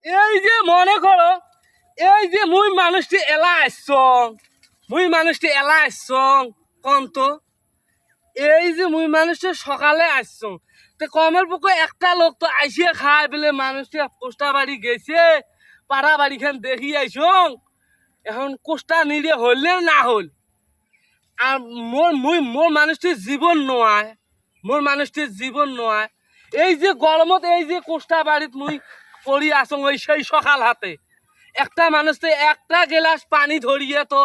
এই যে মনে করো, এই যে মুই মানুষটি এলা আসছং কন্ত, এই যে মুই মানুষটি সকালে আসছং, তো কমের পক্ষে একটা লোক তো আইসিয়ে খায় বলে মানুষটি কোষ্টা বাড়ি গেছে, পাড়া বাড়ি খান দেখি আইসং। এখন কোষ্টা নিলে হইলে না হল, আর মোর মানুষটির জীবন নয়, মোর মানুষটির জীবন নয়। এই যে গরমত এই যে কোষ্টা বাড়িত মুই পড়ি আসং ওই সেই সকাল হাতে একটা মানুষ তো একটা গ্লাস পানি ধরিয়ে তো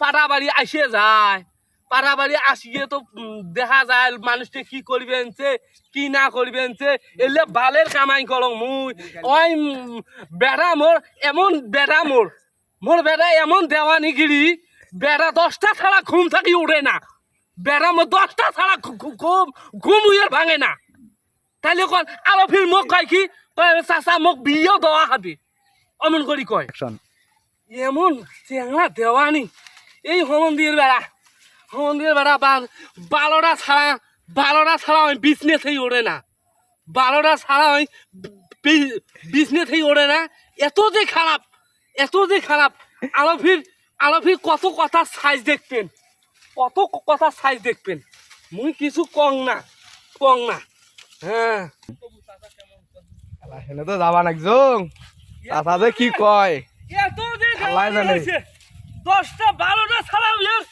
পাড়া বাড়ি আসে যায়, পাড়া বাড়ি আসিয়ে তো দেখা যায় মানুষটি কি করবেন কি না করবেন এলে বালের কামাই করং মুই। ওই বেড়া মোর এমন বেড়া মোর বেড়া এমন দেওয়ানিগিরি, বেড়া 10টা ছাড়া ঘুম থাকি উঠে না, বেড়া মোর 10টা ছাড়া ঘুম উইয়ের ভাঙে না। তাইলে কন আরো ফির মোক কয় কি, চাচা মোক বিয়েও দেওয়া হবে, অমন করি কয়। এমন চেংলা দেওয়ানি এই হমন্দির বেড়া 12টা ছাড়া ওই বিজনেসেই ওড়ে না, 12টা ছাড়া ওই বিজনেসেই ওড়ে না। এত যে খারাপ আরো ফির কত কথা সাইজ দেখবেন, কত কথা সাইজ দেখবেন। মুই কিছু কং না। হ্যাঁ হেলে তো যাবা নাকজং চাচা যে কি কয় এত যে আল্লাহ জানে। 10টা 12টা ছাড়া বিয়ের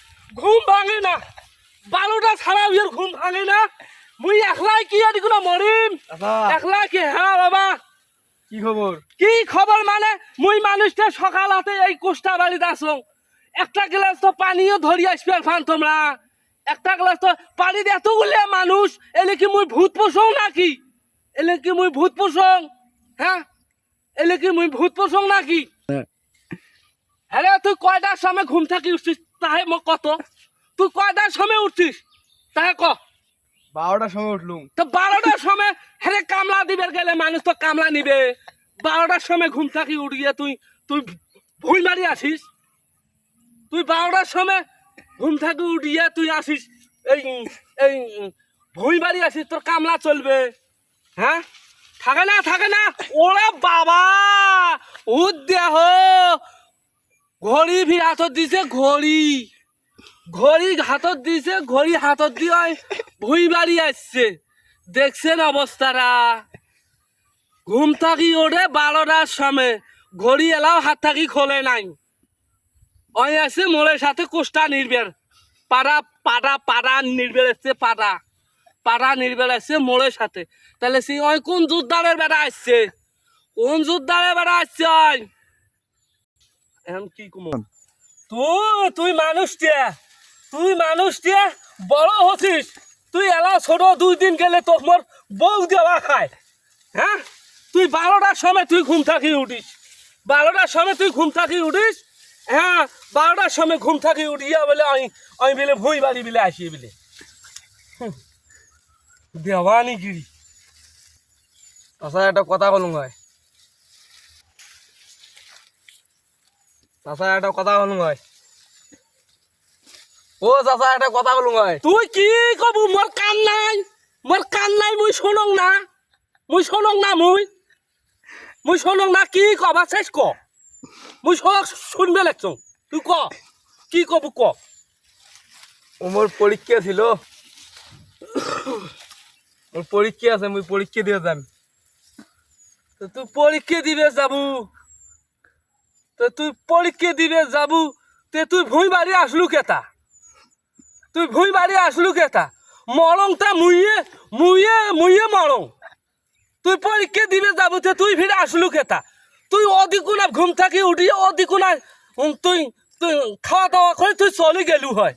ঘুম ভাঙে না, 12টা ছাড়া বিয়ের ঘুম ভাঙে না। মুই একলাই কি আর কোনো মরিম, চাচা একলাই কি? হ্যাঁ বাবা কি খবর? কি খবর মানে, মুই মানুষটা সকাল হাতে এই কোষ্টা বাড়িতে আসং, একটা গ্লাস তো পানিও ধরি আসবে ফান তোমরা, একটা গ্লাস তো পানিতে এতগুলো মানুষ, এলে কি মুই ভূত পোষং নাকি? এলে কি মুই ভূত পোষং? হ্যাঁ এলে কি মুই ভূত পোষং নাকি? হ্যাঁ তুই কয়টার সময় ঘুম থাকি উঠছিস তাহে মোক কত, তুই কয়টার সময় উঠছিস তাহে ক। 12টার সময় উঠলুম। তো 12টার সময় হ্যাঁ কামলা দিবে গেলে মানুষ তো কামলা নিবে, 12টার সময় ঘুম থাকি উঠিয়ে তুই ভুই মারি আসিস, তুই 12টার সময় ঘুম থাকি উঠিয়ে তুই আসিস এই এই ভুই মারি আসিস, তোর কামলা চলবে? হ্যাঁ থাকে না। ওরে বাবা ও দেহ ঘড়ি ভি হাতত দিছে, ঘড়ি হাতত দিছে, ঘড়ি হাতত দিয়ে ভুই বাড়ি আসছে। দেখছেন অবস্থাটা, ঘুম থাকি ওঠে 12টার সময়, ঘড়ি এলাও হাত থাকি খোলে নাই। ওই আছে মোড়ের সাথে কোষ্টা নির্বের পাড়া নির্বের আসছে, পাড়া নির্বের আসছে মোড়ের সাথে। তাহলে সে ওই কোন জোরদারের বেড়া আসছে, কোন জোরদারের বেড়া আসছে? ওই এখন কি কম, তুই মানুষটিয়া বড় হচ্ছিস, তুই এলা ছোট 2 দিন গেলে তোর মোর বউ দেওয়া খায়। হ্যাঁ তুই 12টার সময় তুই ঘুম থাকি উঠিস, 12টার সময় তুই ঘুম থাকি উঠিস। হ্যাঁ 12টার সময় ঘুম থাকি উঠিয়া বলে আমি বলে ভুই বাড়ি বলে আসি বলে দেওয়ানিগিরি। চাচা একটা কথা বলুন হয়, চাচা একটা কথা বলুন হয়, ও চাচা একটা কথা বলুন হয়। তুই কি কব? মোর কান নাই মুই শোনং না, মুই শোনং না কি কবা শেষ ক, মুই শুনবে লাগছ, তুই ক কি কব ক। ও মোর পরীক্ষা ছিল, মোর পরীক্ষা আছে, মুই পরীক্ষা দিয়ে যাম। তো তুই পরীক্ষা দিবে যাবু, তে তুই ভুই বাড়ি আসলু কেতা? মরংটা মুইয়ে মরং, তুই পরীক্ষা দিবে যাবু তে তুই ফিরে আসলু কেতা? তুই অধিকুনা ঘুম থাকি উঠি অধিকুনা তুই খাওয়া দাওয়া করে তুই চলে গেলু হয়,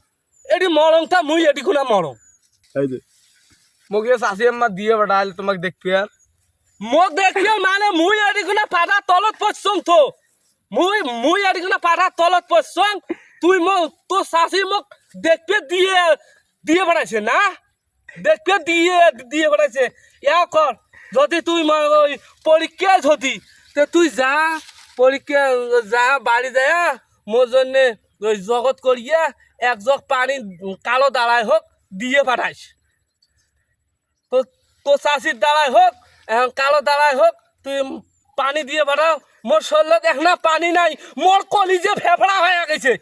এটি মরংটা মুই এদিকুনা মরং। মোক চাষি আম্মা দিয়ে বেটাল তোমাকে দেখবি আর মোক দেখি মানে মুই এদিকুনা পাড়ার তলত পড়ছং, তো মুই এদিকুনা পাড়ার তলত পড়ছং, তুই তোর শাশি মোক দেখবে দিয়ে বেড়াইছে না, দেখবে দিয়ে বেড়াইছে। ইয়া কর, যদি তুই ওই পরীক্ষা যদি তুই যা বাড়ি যায় মোর জন্যে ওই জগৎ করিয়া 1 জগ পানি কালো দাঁড়ায় হোক দিয়ে পাঠাইস, তো তোর চাষির দাঁড়ায় হোক এখন কালো দাঁড়ায় হোক, তুই পানি দিয়ে বাড়াও মোর শরীরে দেখ না পানি নাই মোর কলিজে ফেফড়া হয়ে গেছে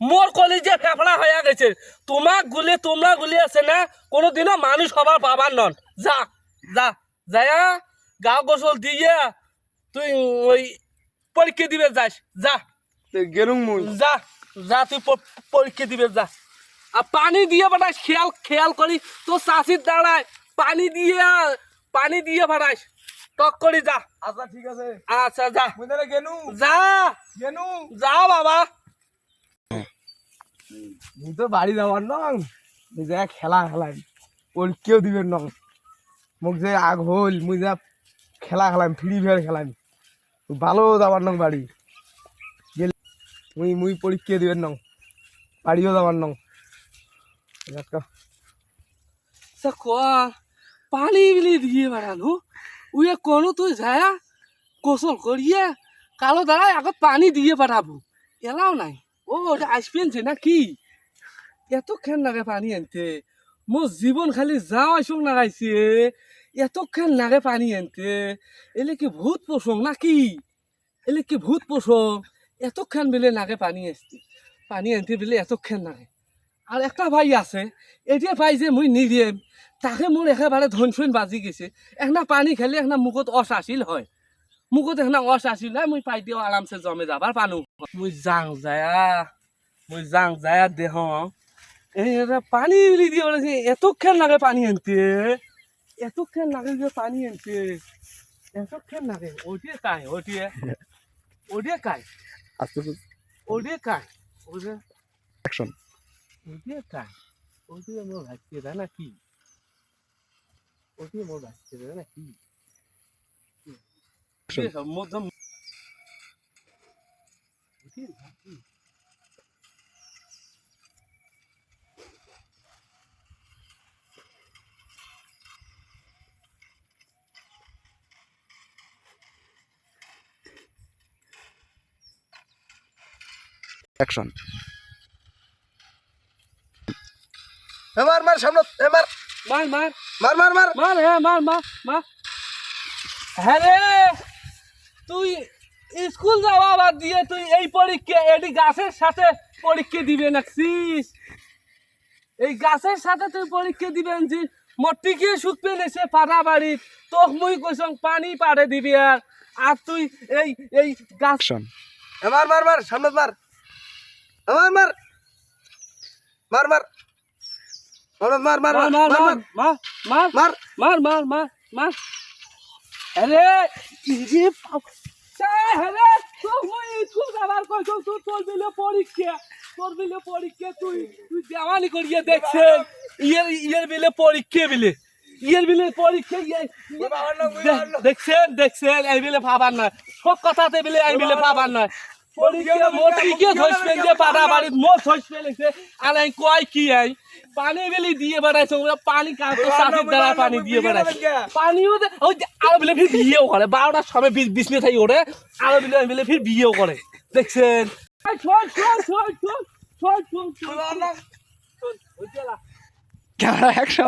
মোর কলিজে ফেফড়া হয়ে গেছে তোমরা গুলি আছে না কোনোদিনও মানুষ হবার পাবার নন যা যা যায়া গাও গোসল দিয়ে তুই ওই পরীক্ষা দিবে যাস যা গেলুম মুই যা যা তুই পরীক্ষা দিবে যা আর পানি দিয়ে বাড়াইস খেয়াল করি তো চাষির দাঁড়ায় পানি দিয়ে বাড়াইস টক করি যা আচ্ছা ঠিক আছে আচ্ছা যা মুই তাহলে গেলু যা গেলু যা বাবা মুই তো বাড়ি যাওয়ার নং মুই যা খেলা খেলাই ওর কেউ দিবেন নং মোক যে আগ হল মুই যা খেলা খেলাম ফ্রি ফায়ার খেলাম ভালো যাবার নং বাড়ি গেল মুই পরীক্ষা দিবেন নং বাড়িও যাবার নং পানি বিলি দিয়ে বেড়ানো উয়ে কোনো তুই যায়া গোসল করিয়ে কালো দাঁড়ায় আগত পানি দিয়ে পাঠাবো এলাও নাই ও ওটা আসবেনছে না কি এতক্ষণ লাগে পানি আনতে মোর জীবন খালি যাও আসুক নাগাইছে এতক্ষণ লাগে পানি আনতে এলে কি ভূত পোষং নাকি এলে কি ভূত পোষং এতক্ষণ বেলে নাগে পানি আনতে বেলে এতক্ষণ নাগে আর একটা ভাই আছে এতিয়া ভাই যে মুই নিদিম তাকে মোর একেবারে ধনসইন বাজি গেছে একটা পানি খেলে একটা মুখত অস আসিল হয় মুখত একটা অস আসিল হয় মুই পাই দিও আরামসে জমে যাবার পানো মুই যাং যায়া দেহ এই পানি উলি দিয়ে বলেছে এতক্ষণ লাগে পানি আনতে এতক্ষণ লাগে যে পানি আনতে এতক্ষণ লাগে ওটিয়ে কাই ওটিয়ে কাই ওটিয়ে কাই ওটিয়ে অ্যাকশন ওটিয়ে কাই ওটিয়ে মোর ভাইকে দেয় নাকি ওটিয়ে মোর ভাইকে দেয় নাকি মধ্যম ওটিয়ে নাকি অ্যাকশন এবার মার সামনে এবার মার মার মার মার মার হ্যাঁ মার হ্যাঁ রে তুই স্কুল যাওয়া বাদ দিয়ে তুই এই পরীক্ষা এটি গাছের সাথে পরীক্ষা দিবে নাকছিস এই গাছের সাথে তুই পরীক্ষা দিবেন যে মট্টিকে শুকবে নেছে পাড়া বাড়ি তোক মুই কইসং পানি পাড়ে দিবি আর তুই এই গাছ মার মার মার সামনে মার মার মার মার মার মার মার মার আরে ইজি আরে তো মুই স্কুল যাবার কইসং তোর বিলে পরীক্ষা তুই দেওয়ানি করিয়ে দেখছেন ইয়ের বিলে পরীক্ষা দেখছেন এই বিলে ভাবার নয় সব কথাতে বিলে এই বিলে ভাবার নয় পরীক্ষা মোটিকে ধসবেন যে পাড়া বাড়ির মোট ধসবে লেগেছে আর এই কয় কি আই পানি বিলি দিয়ে বেড়াইছে পানি কাটো সাথের দ্বারা পানি দিয়ে বেড়াইছে পানিও ওই আরো বিলে ফির বিয়েও করে 12টার সময় 20 মিনিট থাকি ওরে আরো বিলে ফির বিয়েও করে দেখছেন শোন ক্যামেরা অ্যাকশন